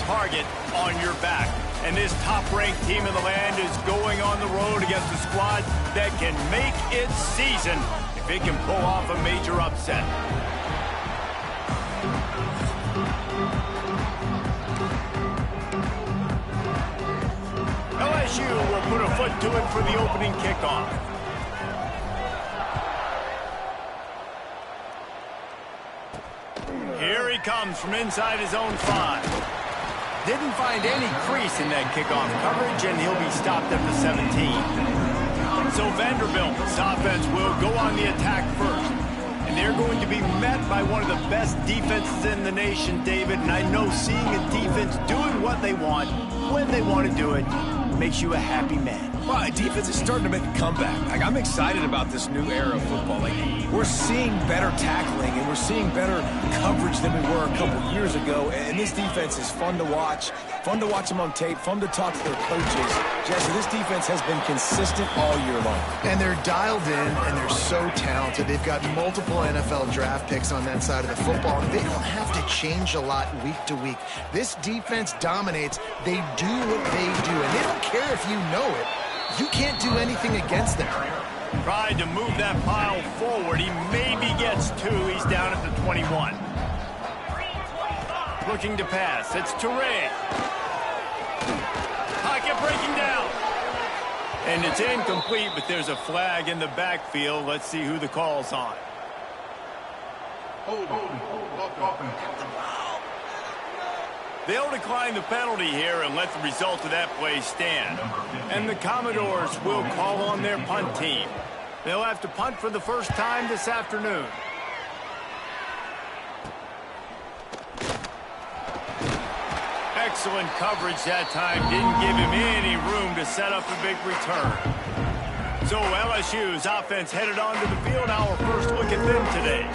target on your back. And this top-ranked team in the land is going on the road against a squad that can make its season if it can pull off a major upset. LSU will put a foot to it for the opening kickoff. Here he comes from inside his own 5. Didn't find any crease in that kickoff coverage, and he'll be stopped at the 17. So Vanderbilt's offense will go on the attack first. And they're going to be met by one of the best defenses in the nation, David. And I know seeing a defense doing what they want, when they want to do it, makes you a happy man. Well, defense is starting to make a comeback. I'm excited about this new era of football. We're seeing better tackling, and we're seeing better coverage than we were a couple years ago. And this defense is fun to watch them on tape, fun to talk to their coaches. Jesse, this defense has been consistent all year long. And they're dialed in, and they're so talented. They've got multiple NFL draft picks on that side of the football, and they don't have to change a lot week to week. This defense dominates. They do what they do, and they don't care if you know it. You can't do anything against them. Tried to move that pile forward. He maybe gets 2. He's down at the 21. Looking to pass. It's Toure. Pocket breaking down. And it's incomplete, but there's a flag in the backfield. Let's see who the call's on. They'll decline the penalty here and let the result of that play stand. And the Commodores will call on their punt team. They'll have to punt for the first time this afternoon. Excellent coverage that time. Didn't give him any room to set up a big return. So LSU's offense headed onto the field. Our first look at them today.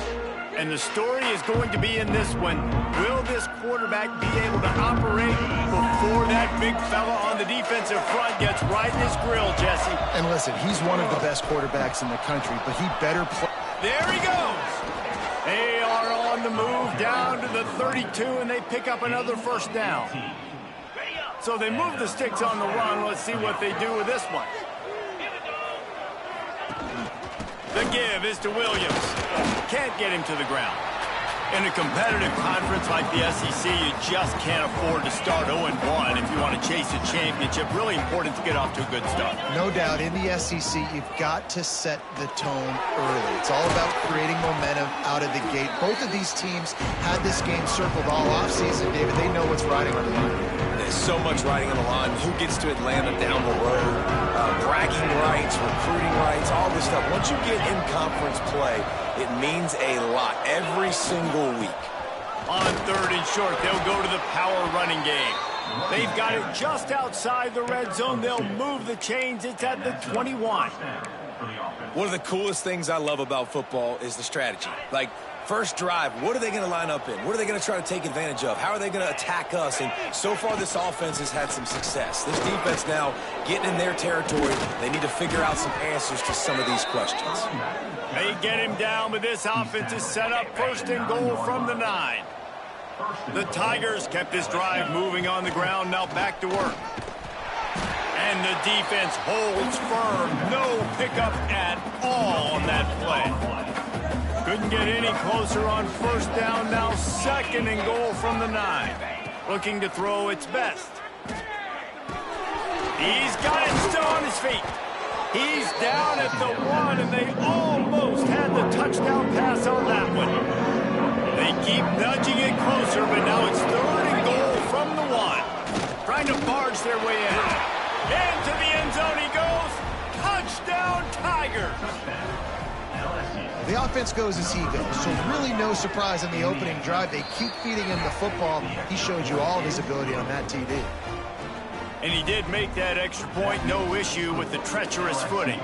And the story is going to be in this one. Will this quarterback be able to operate before that big fella on the defensive front gets right in his grill, Jesse? And listen, he's one of the best quarterbacks in the country, but he better play. There he goes. They are on the move down to the 32, and they pick up another first down. So they move the sticks on the run. Let's see what they do with this one. The give is to Williams. Can't get him to the ground. In a competitive conference like the SEC, you just can't afford to start 0-1 if you want to chase a championship. Really important to get off to a good start. No doubt, in the SEC, you've got to set the tone early. It's all about creating momentum out of the gate. Both of these teams had this game circled all offseason, David. They know what's riding on the line. There's so much riding on the line. Who gets to Atlanta down the road? Bragging rights, recruiting rights, all this stuff. Once you get in conference play, it means a lot every single week. On 3rd and short, they'll go to the power running game. They've got it just outside the red zone. They'll move the chains. It's at the 21. One of the coolest things I love about football is the strategy. Like, first drive, what are they going to line up in? What are they going to try to take advantage of? How are they going to attack us? And so far, this offense has had some success. This defense now getting in their territory. They need to figure out some answers to some of these questions. They get him down, but this offense is set up 1st and goal from the 9. The Tigers kept this drive moving on the ground. Now back to work. And the defense holds firm. No pickup at all on that play. Couldn't get any closer on 1st down. Now 2nd and goal from the 9. Looking to throw its best. He's got it still on his feet. He's down at the 1, and they almost had the touchdown pass on that one. They keep nudging it closer, but now it's 3rd and goal from the 1. Trying to barge their way in. Into the end zone he goes. Touchdown, Tigers. The offense goes as he goes, so really no surprise in the opening drive. They keep feeding him the football. He showed you all of his ability on that TD. And he did make that extra point, no issue with the treacherous footing.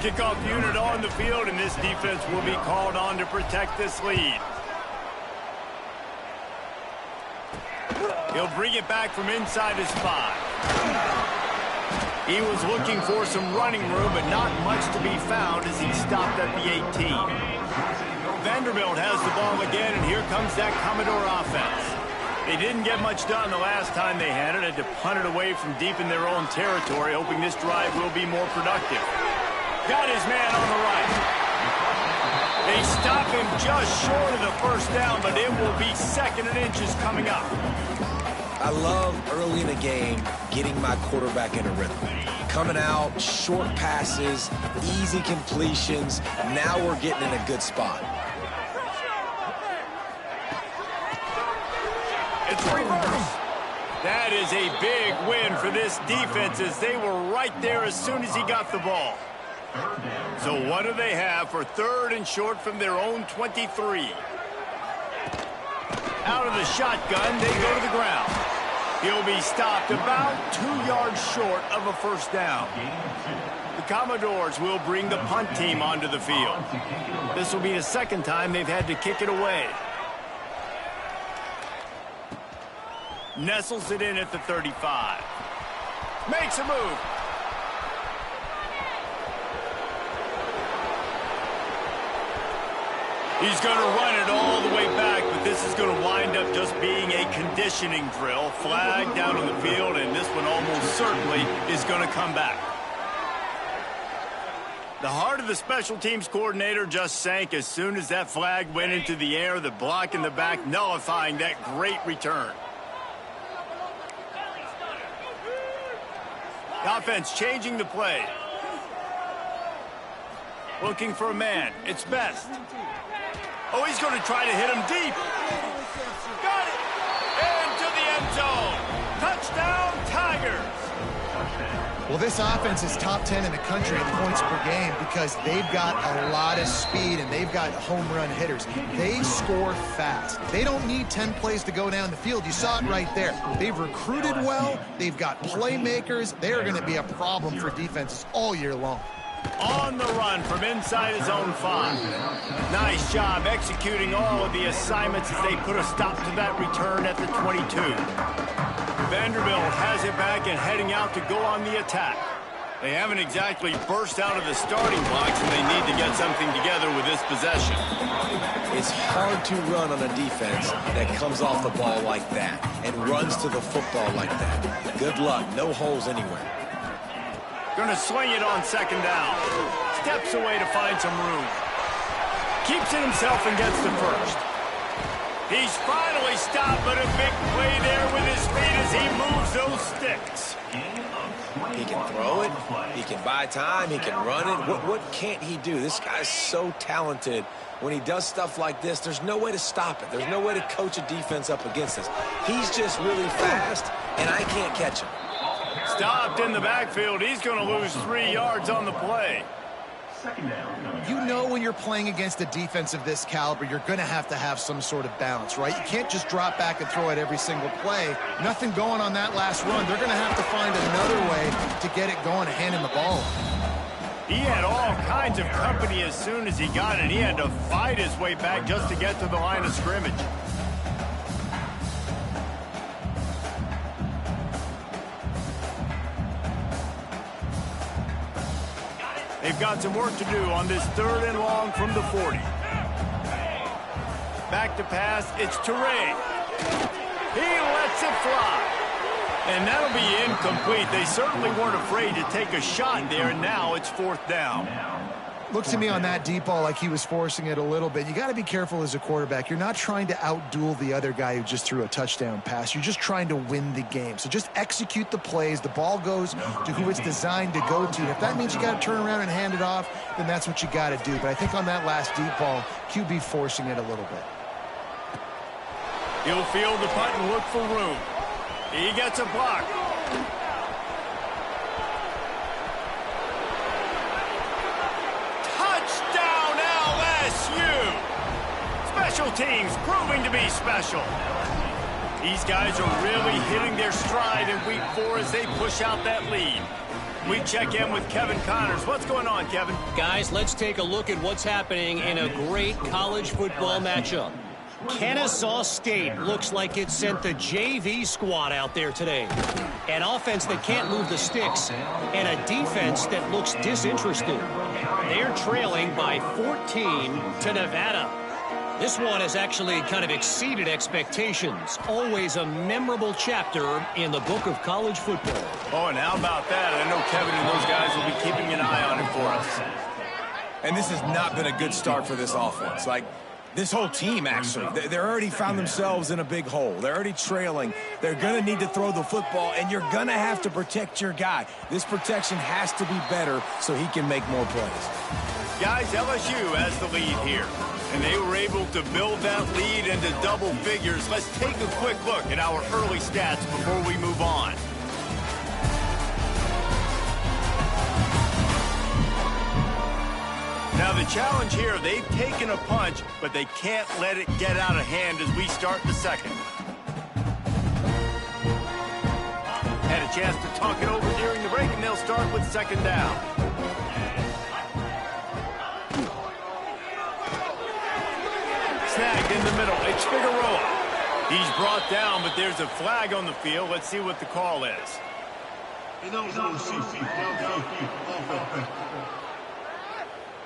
Kickoff unit on the field, and this defense will be called on to protect this lead. He'll bring it back from inside his 5. He was looking for some running room, but not much to be found as he stopped at the 18. Vanderbilt has the ball again, and here comes that Commodore offense. They didn't get much done the last time they had it. Had to punt it away from deep in their own territory, hoping this drive will be more productive. Got his man on the right. They stop him just short of the first down, but it will be 2nd and inches coming up. I love early in the game getting my quarterback in a rhythm. Coming out, short passes, easy completions. Now we're getting in a good spot. It's reverse. That is a big win for this defense as they were right there as soon as he got the ball. So what do they have for 3rd and short from their own 23? Out of the shotgun, they go to the ground. He'll be stopped about 2 yards short of a first down. The Commodores will bring the punt team onto the field. This will be the 2nd time they've had to kick it away. Nestles it in at the 35. Makes a move. He's going to run it all the way back, but this is going to wind up just being a conditioning drill. Flag down on the field, and this one almost certainly is going to come back. The heart of the special teams coordinator just sank as soon as that flag went into the air, the block in the back nullifying that great return. The offense changing the play. Looking for a man. It's Best. Oh, he's going to try to hit him deep. Got it. Into the end zone. Touchdown, Tigers. Well, this offense is top 10 in the country in points per game because they've got a lot of speed and they've got home run hitters. They score fast. They don't need 10 plays to go down the field. You saw it right there. They've recruited well. They've got playmakers. They are going to be a problem for defenses all year long. On the run from inside his own 5. Nice job executing all of the assignments as they put a stop to that return at the 22. Vanderbilt has it back and heading out to go on the attack. They haven't exactly burst out of the starting blocks, and they need to get something together with this possession. It's hard to run on a defense that comes off the ball like that and runs to the football like that. Good luck. No holes anywhere. Going to swing it on 2nd down. Steps away to find some room. Keeps it himself and gets the first. He's finally stopped, but a big play there with his feet as he moves those sticks. He can throw it. He can buy time. He can run it. What can't he do? This guy's so talented. When he does stuff like this, there's no way to stop it. There's no way to coach a defense up against this. He's just really fast, and I can't catch him. Stopped in the backfield. He's going to lose 3 yards on the play. You know when you're playing against a defense of this caliber, you're going to have some sort of balance, right? You can't just drop back and throw it every single play. Nothing going on that last run. They're going to have to find another way to get it going and hand him the ball. He had all kinds of company as soon as he got it. He had to fight his way back just to get to the line of scrimmage. They've got some work to do on this 3rd and long from the 40. Back to pass, it's Teray. He lets it fly. And that'll be incomplete. They certainly weren't afraid to take a shot there, and now it's 4th down. Looks to me on that deep ball like he was forcing it a little bit. You got to be careful as a quarterback. You're not trying to outduel the other guy who just threw a touchdown pass. You're just trying to win the game. So just execute the plays. The ball goes to who it's designed to go to. And if that means you got to turn around and hand it off, then that's what you got to do. But I think on that last deep ball, QB forcing it a little bit. He'll field the punt and look for room. He gets a block. Touchdown, LSU! Special teams proving to be special. These guys are really hitting their stride in week 4 as they push out that lead. We check in with Kevin Connors. What's going on, Kevin? Guys, let's take a look at what's happening in a great college football matchup. Kennesaw State looks like it sent the JV squad out there today. An offense that can't move the sticks and a defense that looks disinterested. They're trailing by 14 to Nevada. This one has actually kind of exceeded expectations. Always a memorable chapter in the book of college football. Oh, and how about that? I know Kevin and those guys will be keeping an eye on it for us. And this has not been a good start for this offense. Like, this whole team, actually, they're already found themselves in a big hole. They're already trailing. They're going to need to throw the football, and you're going to have to protect your guy. This protection has to be better so he can make more plays. Guys, LSU has the lead here, and they were able to build that lead into double figures. Let's take a quick look at our early stats before we move on. Now, the challenge here, they've taken a punch, but they can't let it get out of hand as we start the second. Had a chance to talk it over during the break, and they'll start with second down. Snagged in the middle. It's Figueroa. He's brought down, but there's a flag on the field. Let's see what the call is.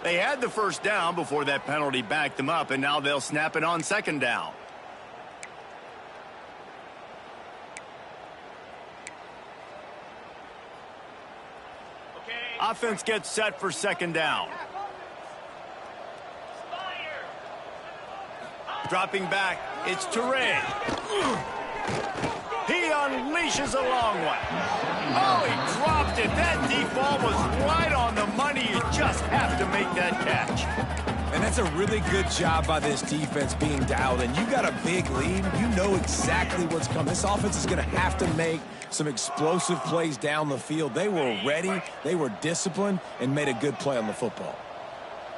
They had the first down before that penalty backed them up, and now they'll snap it on second down. Offense gets set for second down. Dropping back, it's Teray. He unleashes a long one. Oh, he dropped it. That deep ball was right on the money. You just have to make that catch. And that's a really good job by this defense being dialed in. You got a big lead. You know exactly what's coming. This offense is going to have to make some explosive plays down the field. They were ready, they were disciplined, and made a good play on the football.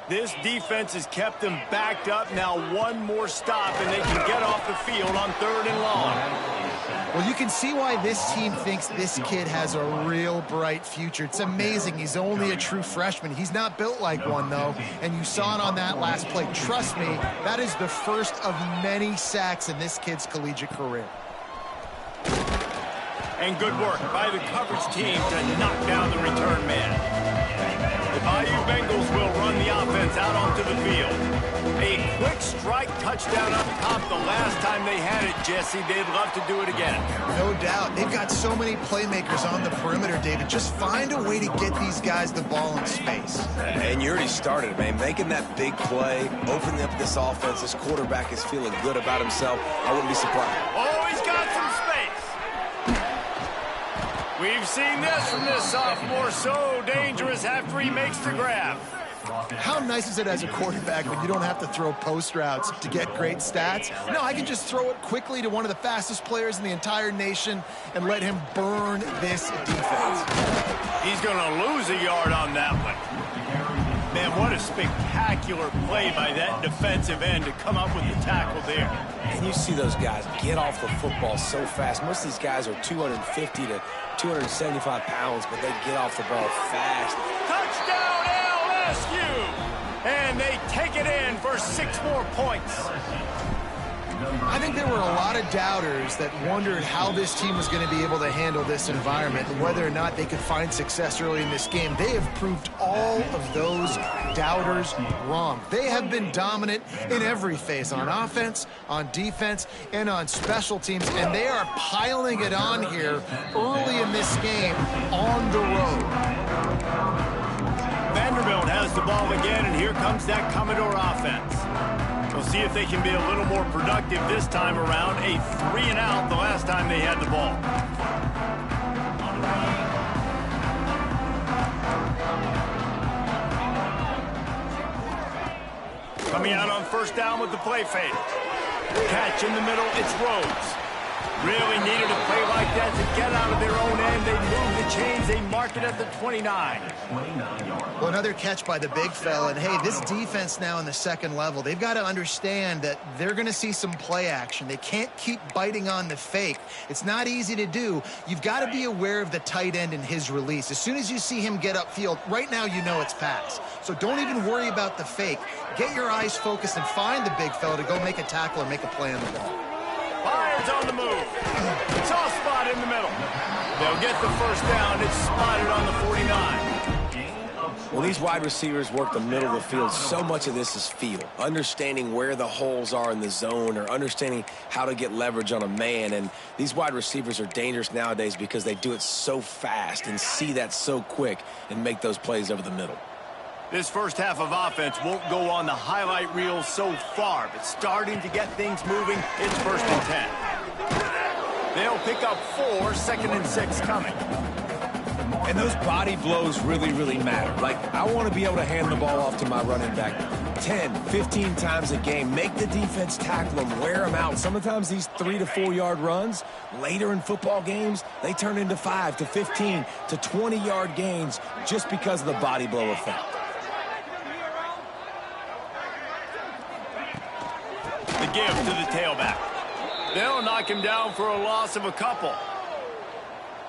This defense has kept them backed up. Now one more stop, and they can get off the field on third and long. Well, you can see why this team thinks this kid has a real bright future. It's amazing. He's only a true freshman. He's not built like one, though, and you saw it on that last play. Trust me, that is the first of many sacks in this kid's collegiate career. And good work by the coverage team to knock down the return man. The Bayou Bengals will run the offense out onto the field. A quick strike touchdown up top the last time they had it, Jesse. They'd love to do it again. No doubt. They've got so many playmakers on the perimeter, David. Just find a way to get these guys the ball in space. And you already started, man. Making that big play, opening up this offense. This quarterback is feeling good about himself. I wouldn't be surprised. Oh, he's got some space. We've seen this from this sophomore. So dangerous after he makes the grab. How nice is it as a quarterback when you don't have to throw post routes to get great stats? No, I can just throw it quickly to one of the fastest players in the entire nation and let him burn this defense. He's going to lose a yard on that one. Man, what a spectacular play by that defensive end to come up with the tackle there. And you see those guys get off the football so fast. Most of these guys are 250 to 275 pounds, but they get off the ball fast. Touchdown, LSU! And they take it in for 6 more points. I think there were a lot of doubters that wondered how this team was going to be able to handle this environment and whether or not they could find success early in this game. They have proved all of those doubters wrong. They have been dominant in every phase, on offense, on defense, and on special teams, and they are piling it on here early in this game on the road. Vanderbilt has the ball again, and here comes that Commodore offense. We'll see if they can be a little more productive this time around. A 3-and-out the last time they had the ball. Coming out on first down with the play fake. Catch in the middle, it's Rhodes. Really needed a play like that to get out of their own end. They move the chains. They mark it at the 29. Well, another catch by the big fella. And, hey, this defense now in the second level, they've got to understand that they're going to see some play action. They can't keep biting on the fake. It's not easy to do. You've got to be aware of the tight end and his release. As soon as you see him get upfield, right now you know it's pass. So don't even worry about the fake. Get your eyes focused and find the big fella to go make a tackle or make a play on the ball. Lions on the move. Soft spot in the middle. They'll get the first down. It's spotted on the 49. Well, these wide receivers work the middle of the field. So much of this is feel. Understanding where the holes are in the zone or understanding how to get leverage on a man. And these wide receivers are dangerous nowadays because they do it so fast and see that so quick and make those plays over the middle. This first half of offense won't go on the highlight reel so far, but starting to get things moving, it's 1st and 10. They'll pick up 4, 2nd and 6 coming. And those body blows really, really matter. Like, I want to be able to hand the ball off to my running back 10, 15 times a game. Make the defense tackle them, wear them out. Sometimes these 3 to 4 yard runs, later in football games, they turn into 5 to 15 to 20 yard gains just because of the body blow effect. The give to the tailback. They'll knock him down for a loss of a couple.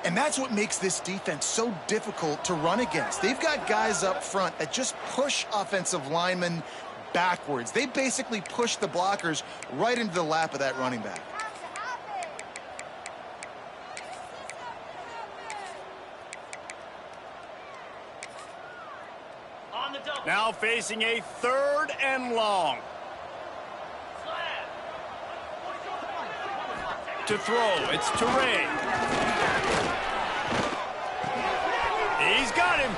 And that's what makes this defense so difficult to run against. They've got guys up front that just push offensive linemen backwards. They basically push the blockers right into the lap of that running back. Now facing a 3rd and long. To throw, it's Teray. He's got him.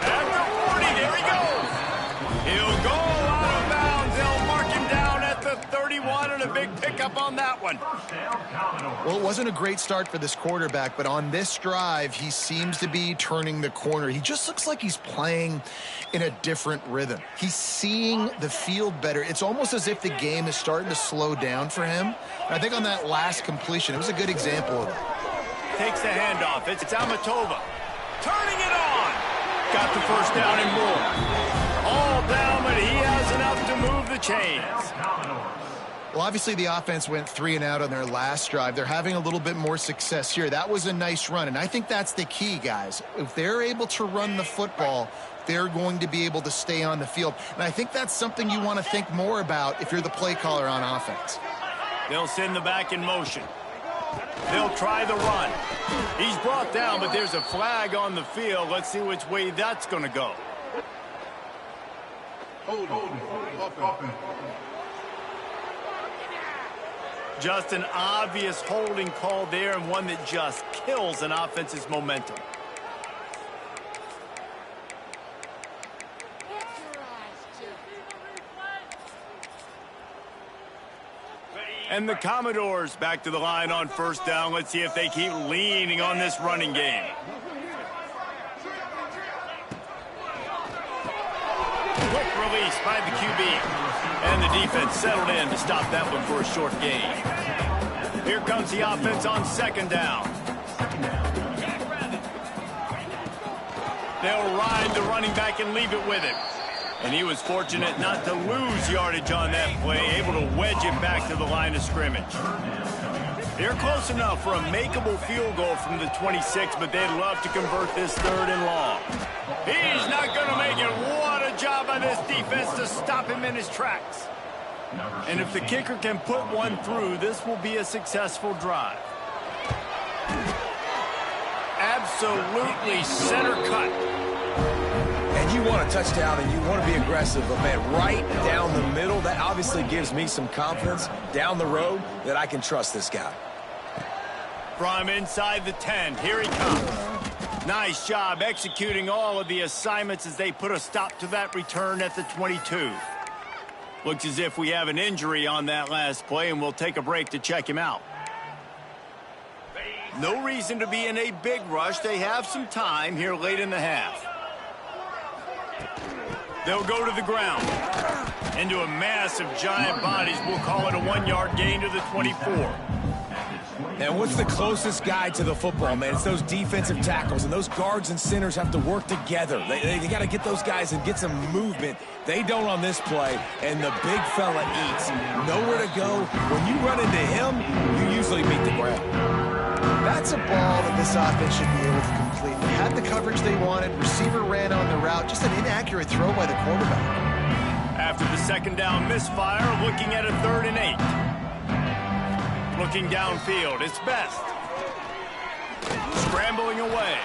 After 40, there he goes. He'll go out of bounds. They'll mark him down at the 31, and a big pickup on that one. Well, it wasn't a great start for this quarterback, but on this drive, he seems to be turning the corner. He just looks like he's playing in a different rhythm. He's seeing the field better. It's almost as if the game is starting to slow down for him. And I think on that last completion, it was a good example of it. Takes the handoff. It's Amatova. Turning it on. Got the first down and more. All down, but he has enough to move the chains. Well, obviously the offense went 3 and out on their last drive. They're having a little bit more success here. That was a nice run, and I think that's the key, guys. If they're able to run the football, they're going to be able to stay on the field. And I think that's something you want to think more about if you're the play caller on offense. They'll send the back in motion. They'll try the run. He's brought down, but there's a flag on the field. Let's see which way that's going to go. Just an obvious holding call there, and one that just kills an offense's momentum. And the Commodores back to the line on 1st down. Let's see if they keep leaning on this running game. Quick release by the QB. And the defense settled in to stop that one for a short gain. Here comes the offense on 2nd down. They'll ride the running back and leave it with him. And he was fortunate not to lose yardage on that play, able to wedge it back to the line of scrimmage. They're close enough for a makeable field goal from the 26, but they'd love to convert this 3rd and long. He's not going to make it. What a job by this defense to stop him in his tracks. And if the kicker can put one through, this will be a successful drive. Absolutely center cut. And you want a touchdown and you want to be aggressive, but man, right down the middle, that obviously gives me some confidence down the road that I can trust this guy. From inside the 10, here he comes. Nice job executing all of the assignments as they put a stop to that return at the 22. Looks as if we have an injury on that last play, and we'll take a break to check him out. No reason to be in a big rush. They have some time here late in the half. They'll go to the ground. Into a mass of giant bodies. We'll call it a 1-yard gain to the 24. And what's the closest guy to the football, man? It's those defensive tackles, and those guards and centers have to work together. They got to get those guys and get some movement. They don't on this play, and the big fella eats. Nowhere to go. When you run into him, you usually meet the ground. That's a ball that this offense should be able to complete. They had the coverage they wanted. Receiver ran on the route. Just an inaccurate throw by the quarterback. After the second down misfire, looking at a 3rd and 8. Looking downfield, it's Best. Scrambling away.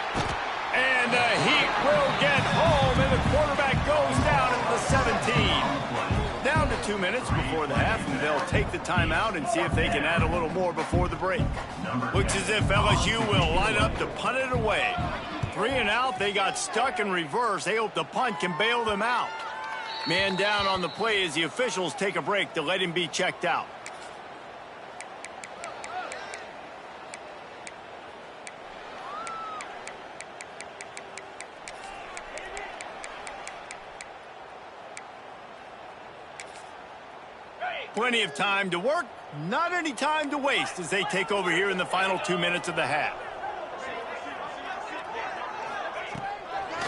And the Heat will get home, and the quarterback goes down at the 17. Down to 2 minutes before the half, and they'll take the timeout and see if they can add a little more before the break. Looks as if LSU will line up to punt it away. 3 and out, they got stuck in reverse. They hope the punt can bail them out. Man down on the play as the officials take a break to let him be checked out. Plenty of time to work, not any time to waste as they take over here in the final 2 minutes of the half.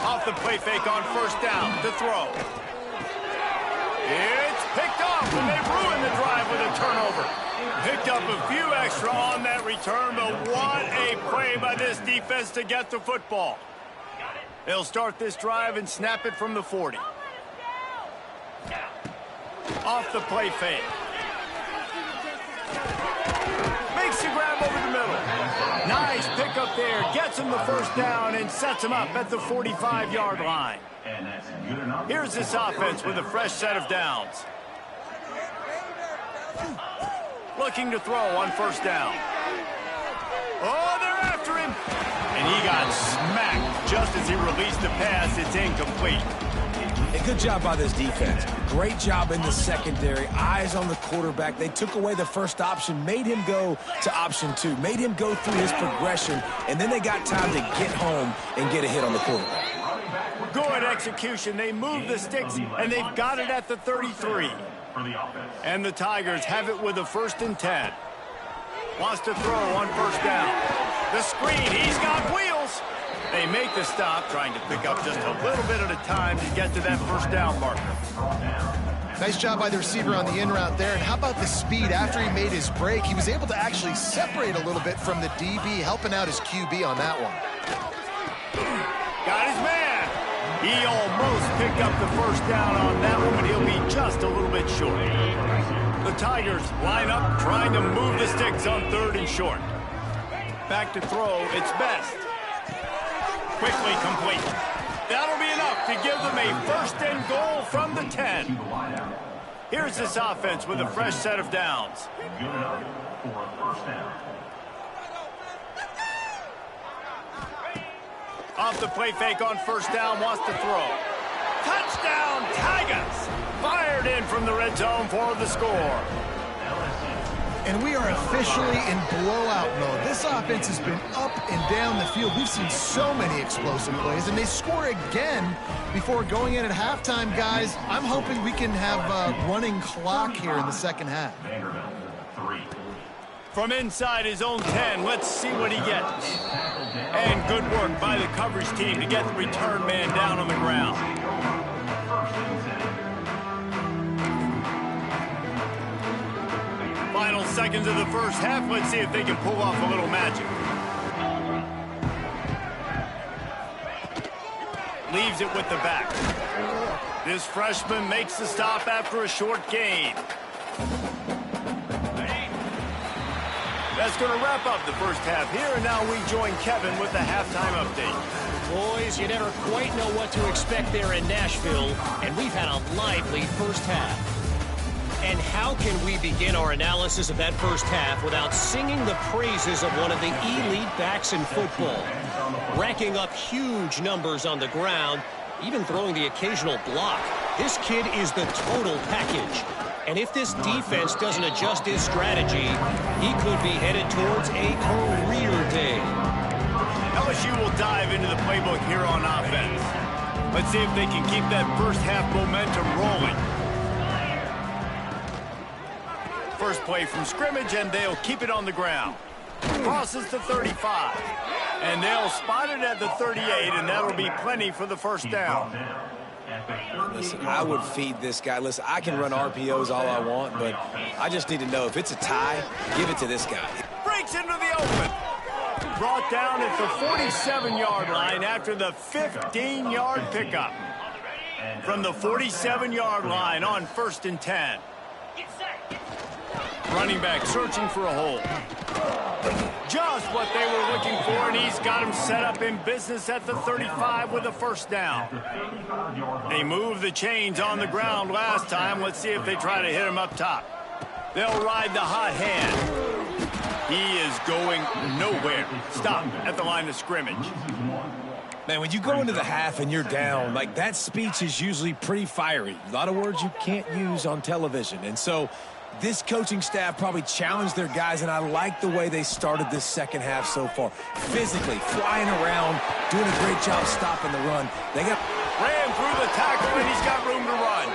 Off the play fake on first down to throw. It's picked off, and they ruin the drive with a turnover. Picked up a few extra on that return, but what a play by this defense to get the football. They'll start this drive and snap it from the 40. Off the play fake. Makes the grab over the middle. Nice pickup there. Gets him the first down and sets him up at the 45-yard line. Here's this offense with a fresh set of downs. Looking to throw on first down. Oh, they're after him. And he got smacked just as he released the pass. It's incomplete. A good job by this defense. Great job in the secondary. Eyes on the quarterback. They took away the first option, made him go to option 2, made him go through his progression, and then they got time to get home and get a hit on the quarterback. Good execution. They move the sticks, and they've got it at the 33. And the Tigers have it with a 1st and 10. Wants to throw on first down. The screen. He's got wheels. They make the stop, trying to pick up just a little bit at a time to get to that first down marker. Nice job by the receiver on the in route there. And how about the speed after he made his break? He was able to actually separate a little bit from the DB, helping out his QB on that one. Got his man. He almost picked up the first down on that one, but he'll be just a little bit short. The Tigers line up, trying to move the sticks on 3rd and short. Back to throw, it's Best. Quickly complete. That'll be enough to give them a 1st and goal from the 10. Here's this offense with a fresh set of downs. Off the play fake on first down, wants to throw. Touchdown, Tigers! Fired in from the red zone for the score. And we are officially in blowout mode. This offense has been up and down the field. We've seen so many explosive plays, and they score again before going in at halftime, guys. I'm hoping we can have a running clock here in the second half. From inside his own 10, let's see what he gets. And good work by the coverage team to get the return man down on the ground. Final seconds of the first half. Let's see if they can pull off a little magic. Leaves it with the back. This freshman makes the stop after a short gain. That's going to wrap up the first half here, and now we join Kevin with the halftime update. Boys, you never quite know what to expect there in Nashville, and we've had a lively first half. And how can we begin our analysis of that first half without singing the praises of one of the elite backs in football? Racking up huge numbers on the ground, even throwing the occasional block. This kid is the total package. And if this defense doesn't adjust his strategy, he could be headed towards a career day. LSU will dive into the playbook here on offense. Let's see if they can keep that first half momentum rolling. First play from scrimmage, and they'll keep it on the ground. Crosses the 35. And they'll spot it at the 38, and that'll be plenty for the first down. Listen, I would feed this guy. Listen, I can run RPOs all I want, but I just need to know if it's a tie, give it to this guy. Breaks into the open. Brought down at the 47-yard line after the 15-yard pickup. From the 47-yard line on 1st and 10. Running back searching for a hole. Just what they were looking for, and he's got him set up in business at the 35 with a first down. They moved the chains on the ground last time. Let's see if they try to hit him up top. They'll ride the hot hand. He is going nowhere. Stop at the line of scrimmage. Man, when you go into the half and you're down, like, that speech is usually pretty fiery. A lot of words you can't use on television. And so this coaching staff probably challenged their guys, and I like the way they started this second half so far. Physically, flying around, doing a great job stopping the run. They ran through the tackle, and he's got room to run.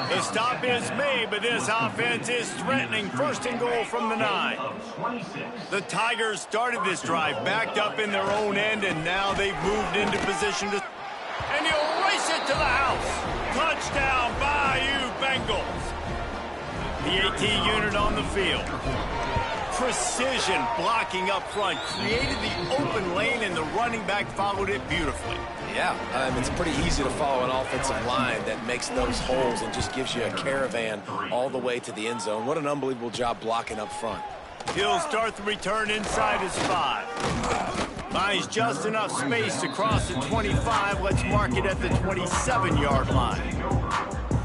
The stop is made, but this offense is threatening 1st and goal from the 9. The Tigers started this drive backed up in their own end, and now they've moved into position to... And he'll race it to the house. Touchdown, Bayou Bengals. The AT unit on the field. Precision blocking up front. Created the open lane, and the running back followed it beautifully. Yeah, it's pretty easy to follow an offensive line that makes those holes and just gives you a caravan all the way to the end zone. What an unbelievable job blocking up front. He'll start the return inside his 5. Finds just enough space to cross the 25. Let's mark it at the 27-yard line.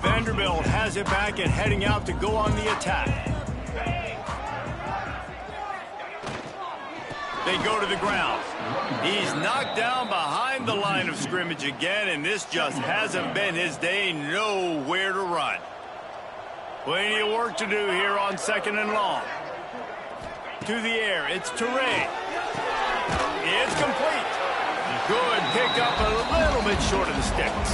Vanderbilt has it back and heading out to go on the attack. They go to the ground. He's knocked down behind the line of scrimmage again, and this just hasn't been his day. Nowhere to run. Plenty of work to do here on 2nd and long. To the air, it's Toure. It's complete. Good pickup, a little bit short of the sticks.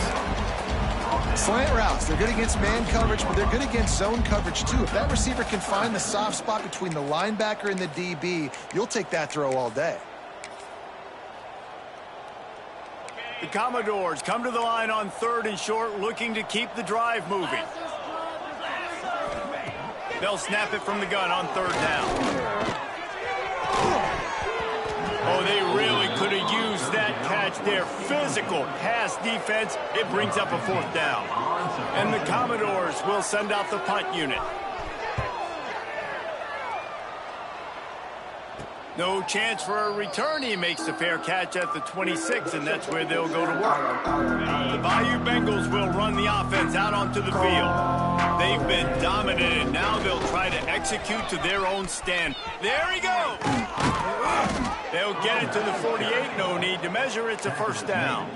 Slant routes, they're good against man coverage, but they're good against zone coverage too. If that receiver can find the soft spot between the linebacker and the DB, you'll take that throw all day. The Commodores come to the line on 3rd and short, looking to keep the drive moving. They'll snap it from the gun on 3rd down. Oh, they really could have used that catch there. Physical pass defense. It brings up a 4th down. And the Commodores will send out the punt unit. No chance for a return. He makes the fair catch at the 26, and that's where they'll go to work. The Bayou Bengals will run the offense out onto the field. They've been dominated. Now they'll try to execute to their own stand. There he goes. They'll get it to the 48. No need to measure. It's a 1st down.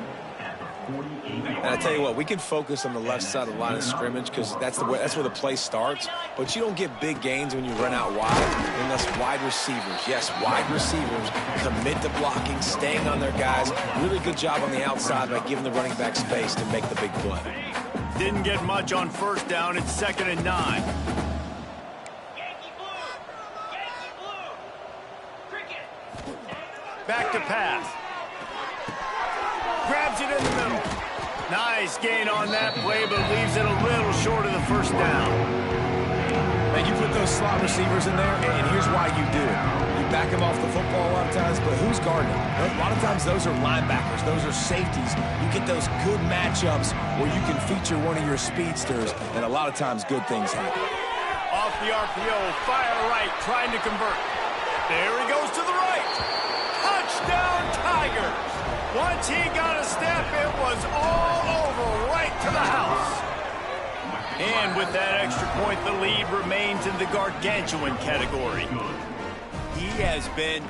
And I tell you what, we can focus on the left side of the line of scrimmage because that's where the play starts. But you don't get big gains when you run out wide unless wide receivers, yes, wide receivers commit to blocking, staying on their guys. Really good job on the outside by giving the running back space to make the big play. Didn't get much on 1st down. It's 2nd and 9. Back to pass. Grabs it in the middle. Nice gain on that play, but leaves it a little short of the 1st down. And you put those slot receivers in there, and here's why you do it. You back them off the football a lot of times, but who's guarding them? A lot of times those are linebackers. Those are safeties. You get those good matchups where you can feature one of your speedsters, and a lot of times good things happen. Off the RPO, fire right, trying to convert. There he goes to the right. Touchdown, Tigers. Once he got a step, it was all over, right to the house. And with that extra point, the lead remains in the gargantuan category. He has been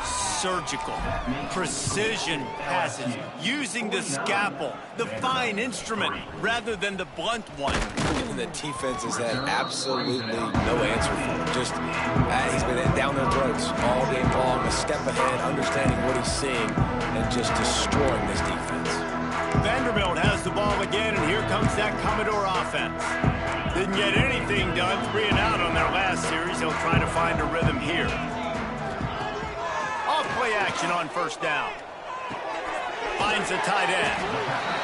surgical, precision passes, using the scalpel, the fine instrument, rather than the blunt one. And the defense has had absolutely no answer for him. Just, he's been down their throats all game long, a step ahead, understanding what he's seeing, and just destroying this defense. Vanderbilt has the ball again, and here comes that Commodore offense. Didn't get anything done, 3 and out on their last series. They'll try to find a rhythm here. play action on first down. Finds a tight end.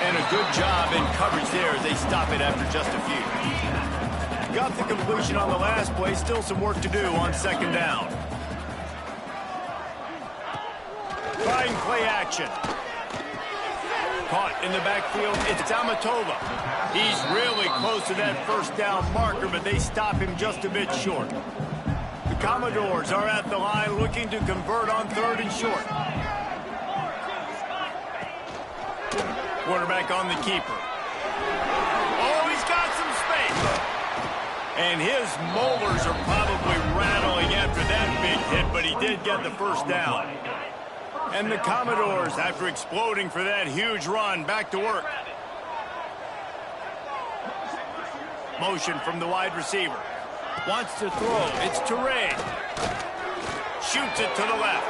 And a good job in coverage there as they stop it after just a few. Got the completion on the last play. Still some work to do on second down. Trying play action. Caught in the backfield. It's Amatova. He's really close to that first down marker, but they stop him just a bit short. The Commodores are at the line looking to convert on third and short. Quarterback on the keeper. Oh, he's got some space. And his molars are probably rattling after that big hit, but he did get the first down. And the Commodores, after exploding for that huge run, back to work. Motion from the wide receiver. Wants to throw. It's Teray. Shoots it to the left.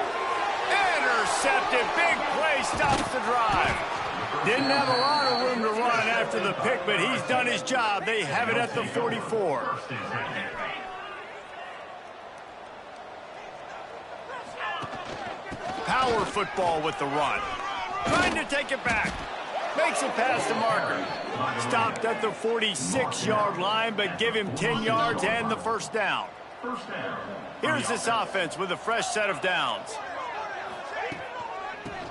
Intercepted. Big play. Stops the drive. Didn't have a lot of room to run after the pick, but he's done his job. They have it at the 44. Power football with the run. Trying to take it back. Makes it past the marker. Stopped at the 46-yard line, but give him 10 yards and the first down. Here's this offense with a fresh set of downs.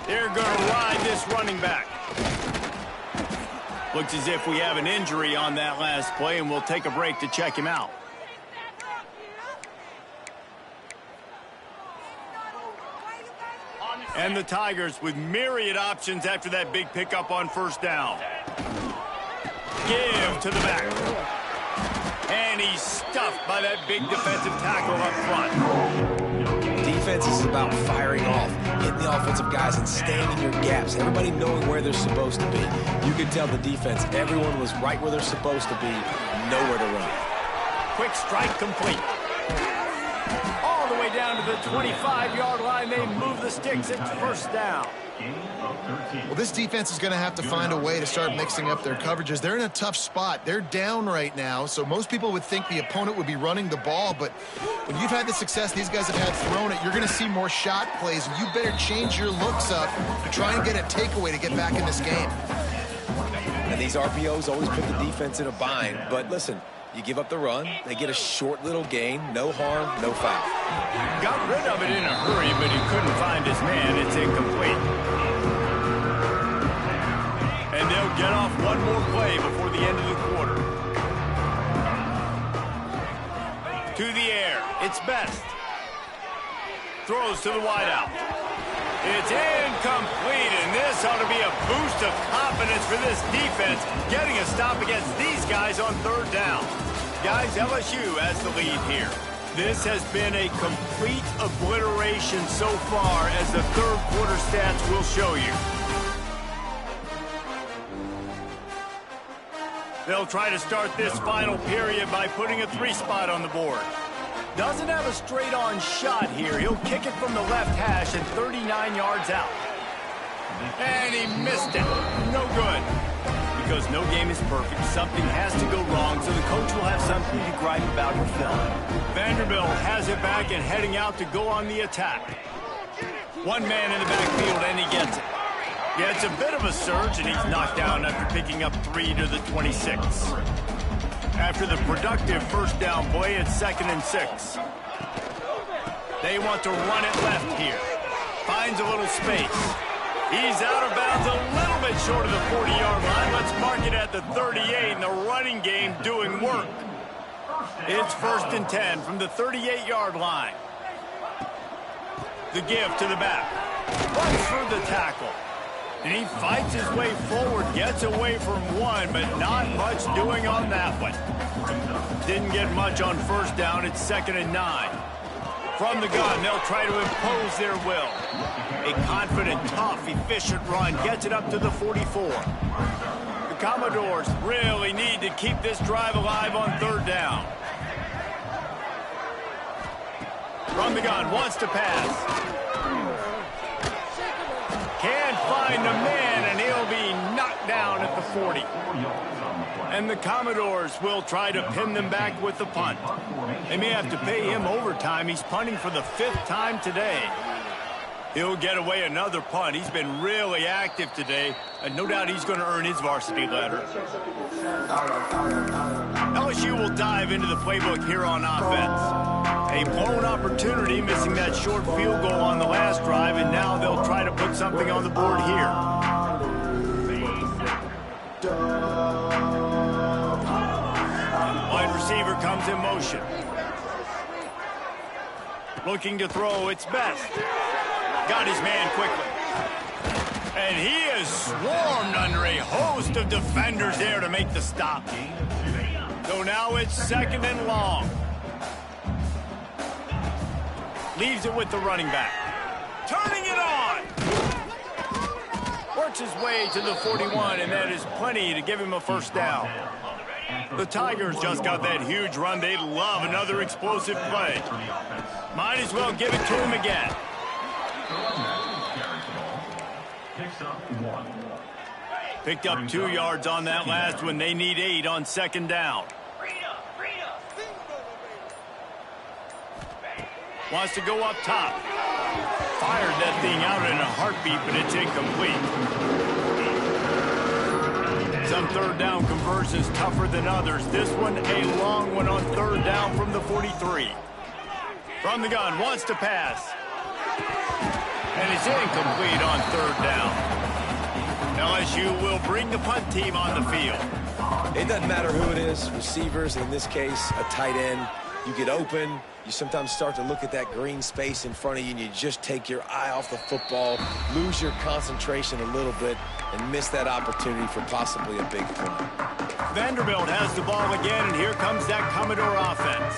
They're going to ride this running back. Looks as if we have an injury on that last play, and we'll take a break to check him out. And the Tigers with myriad options after that big pickup on first down. Give to the back. And he's stuffed by that big defensive tackle up front. Defense is about firing off, hitting the offensive guys and staying in your gaps. Everybody knowing where they're supposed to be. You could tell the defense, everyone was right where they're supposed to be, nowhere to run. Quick strike complete. All the way down to the 25-yard line. They move the sticks. It's first down. Well, this defense is going to have to find a way to start mixing up their coverages. They're in a tough spot. They're down right now, so most people would think the opponent would be running the ball, but when you've had the success these guys have had throwing it, you're going to see more shot plays, and you better change your looks up to try and get a takeaway to get back in this game. And these RPOs always put the defense in a bind, but listen, you give up the run, they get a short little gain, no harm, no foul. Got rid of it in a hurry, but he couldn't find his man. It's incomplete. And they'll get off one more play before the end of the quarter. To the air. It's Best. Throws to the wideout. It's incomplete, and this ought to be a boost of confidence for this defense, getting a stop against these guys on third down. Guys, LSU has the lead here. This has been a complete obliteration so far, as the third quarter stats will show you. They'll try to start this final period by putting a 3 spot on the board. Doesn't have a straight-on shot here. He'll kick it from the left hash and 39 yards out. And he missed it. No good. Because no game is perfect, something has to go wrong, so the coach will have something to gripe about in film. Vanderbilt has it back and heading out to go on the attack. One man in the backfield, and he gets it. Yeah, it's a bit of a surge, and he's knocked down after picking up 3 to the 26. After the productive first down play, it's 2nd and 6. They want to run it left here. Finds a little space. He's out of bounds a little bit short of the 40-yard line. Let's mark it at the 38, and the running game doing work. It's 1st and 10 from the 38-yard line. The give to the back. Runs through the tackle. And he fights his way forward, gets away from one, but not much doing on that one. Didn't get much on first down. It's 2nd and 9. From the gun, they'll try to impose their will. A confident, tough, efficient run gets it up to the 44. The Commodores really need to keep this drive alive on third down. From the gun, wants to pass. Can't find a man, and he'll be knocked down at the 40. And the Commodores will try to pin them back with the punt. They may have to pay him overtime. He's punting for the 5th time today. He'll get away another punt. He's been really active today, and no doubt he's going to earn his varsity letter. LSU will dive into the playbook here on offense. A blown opportunity, missing that short field goal on the last drive, and now they'll try to put something on the board here. Wide receiver comes in motion. Looking to throw, it's Best. Got his man quickly. And he is swarmed under a host of defenders there to make the stop. So now it's 2nd and long. Leaves it with the running back. Turning it on. Works his way to the 41, and that is plenty to give him a first down. The Tigers just got that huge run. They love another explosive play. Might as well give it to him again. Picked up 2 yards on that last one. They need 8 on 2nd down. Wants to go up top. Fired that thing out in a heartbeat, but it's incomplete. Some 3rd down conversions tougher than others. This one a long one on 3rd down from the 43. From the gun, wants to pass. And it's incomplete on 3rd down. LSU will bring the punt team on the field. It doesn't matter who it is, receivers, in this case, a tight end. You get open, you sometimes start to look at that green space in front of you, and you just take your eye off the football, lose your concentration a little bit, and miss that opportunity for possibly a big play. Vanderbilt has the ball again, and here comes that Commodore offense.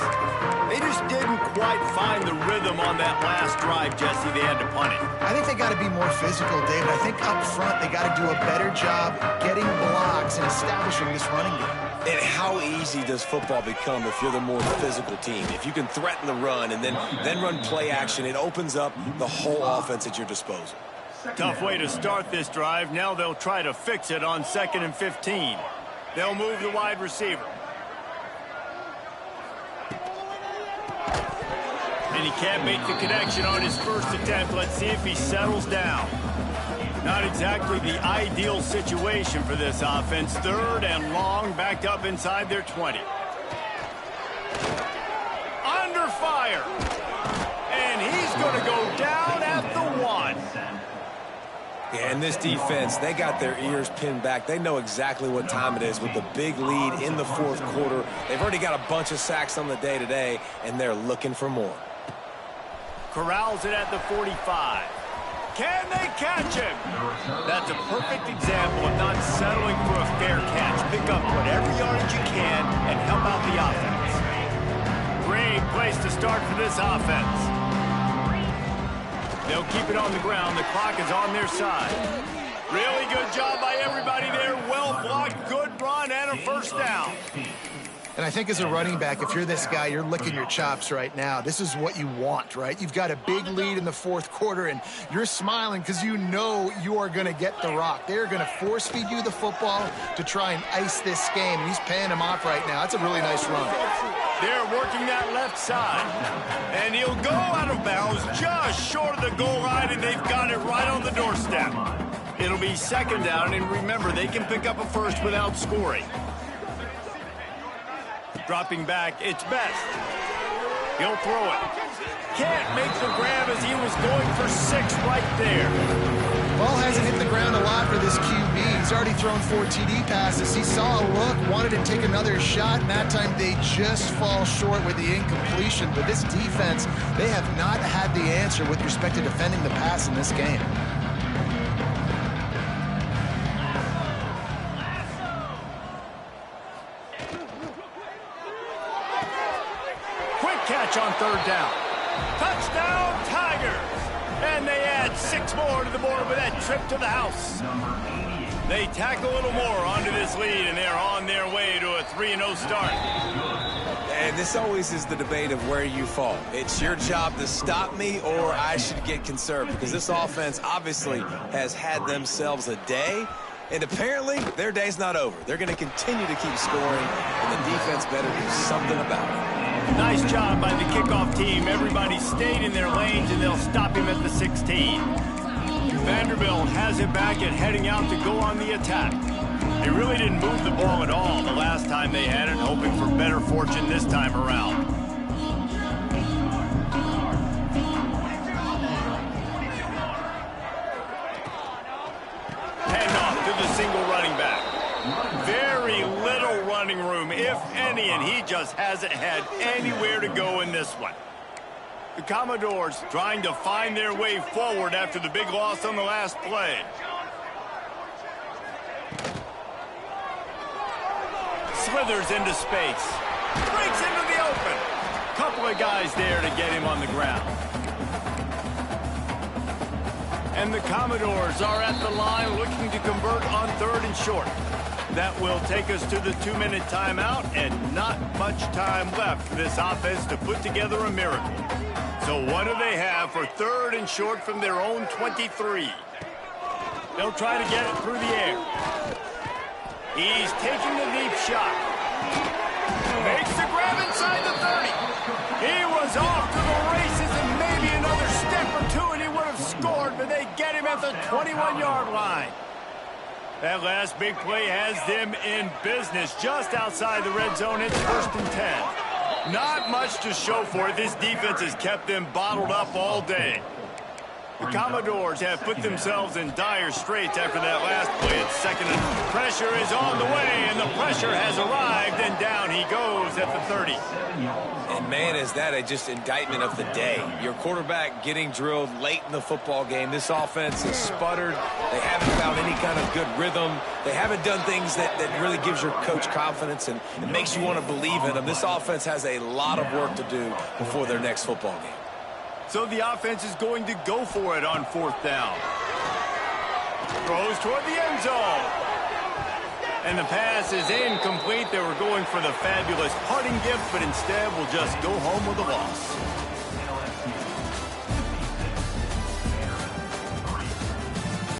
They just didn't quite find the rhythm on that last drive, Jesse. They had to punt it. I think they got to be more physical, David. I think up front they got to do a better job getting blocks and establishing this running game. And how easy does football become if you're the more physical team? If you can threaten the run and then run play action, it opens up the whole offense at your disposal. Tough way to start this drive. Now they'll try to fix it on 2nd and 15. They'll move the wide receiver. And he can't make the connection on his first attempt. Let's see if he settles down. Not exactly the ideal situation for this offense. 3rd and long, backed up inside their 20. Under fire. And he's going to go down at the 1. Yeah, and this defense, they got their ears pinned back. They know exactly what time it is with the big lead in the 4th quarter. They've already got a bunch of sacks on the day today, and they're looking for more. Corrals it at the 45. Can they catch him? That's a perfect example of not settling for a fair catch. Pick up whatever yardage you can and help out the offense. Great place to start for this offense. They'll keep it on the ground. The clock is on their side. Really good job by everybody there. Well blocked, good run, and a first down. And I think as a running back, if you're this guy, you're licking your chops right now. This is what you want, right? You've got a big lead in the 4th quarter, and you're smiling because you know you are going to get the rock. They're going to force feed you the football to try and ice this game. And he's paying him off right now. That's a really nice run. They're working that left side. And he'll go out of bounds just short of the goal line, and they've got it right on the doorstep. It'll be 2nd down, and remember, they can pick up a first without scoring. Dropping back, it's Best. He'll throw it. Can't make the grab as he was going for 6 right there. Ball hasn't hit the ground a lot for this QB. He's already thrown 4 TD passes. He saw a look, wanted to take another shot, and that time they just fall short with the incompletion. But this defense, they have not had the answer with respect to defending the pass in this game. Catch on 3rd down. Touchdown, Tigers! And they add 6 more to the board with that trip to the house. They tack a little more onto this lead, and they're on their way to a 3-0 start. And this always is the debate of where you fall. It's your job to stop me, or I should get conserved, because this offense obviously has had themselves a day. And apparently, their day's not over. They're going to continue to keep scoring, and the defense defense better do something about it. Nice job by the kickoff team. Everybody stayed in their lanes, and they'll stop him at the 16. Vanderbilt has it back and heading out to go on the attack. They really didn't move the ball at all the last time they had it, hoping for better fortune this time around. Handoff to the single running back. Very little running room, if any, and he just hasn't had anywhere to go in this one. The Commodores trying to find their way forward after the big loss on the last play. Slithers into space. Breaks into the open. Couple of guys there to get him on the ground. And the Commodores are at the line looking to convert on 3rd and short. That will take us to the 2-minute timeout, and not much time left for this offense to put together a miracle. So what do they have for 3rd and short from their own 23? They'll try to get it through the air. He's taking the deep shot. Makes the grab inside the 30. He was off to the races, and maybe another step or two and he would have scored, but they get him at the 21-yard line. That last big play has them in business just outside the red zone. It's 1st and 10. Not much to show for it. This defense has kept them bottled up all day. The Commodores have put themselves in dire straits after that last play. It's 2nd and pressure is on the way, and the pressure has arrived, and down he goes at the 30. And man, is that just indictment of the day. Your quarterback getting drilled late in the football game. This offense has sputtered. They haven't found any kind of good rhythm. They haven't done things that really gives your coach confidence and it makes you want to believe in them. This offense has a lot of work to do before their next football game. So the offense is going to go for it on 4th down. Throws toward the end zone. And the pass is incomplete. They were going for the fabulous parting gift, but instead will just go home with a loss.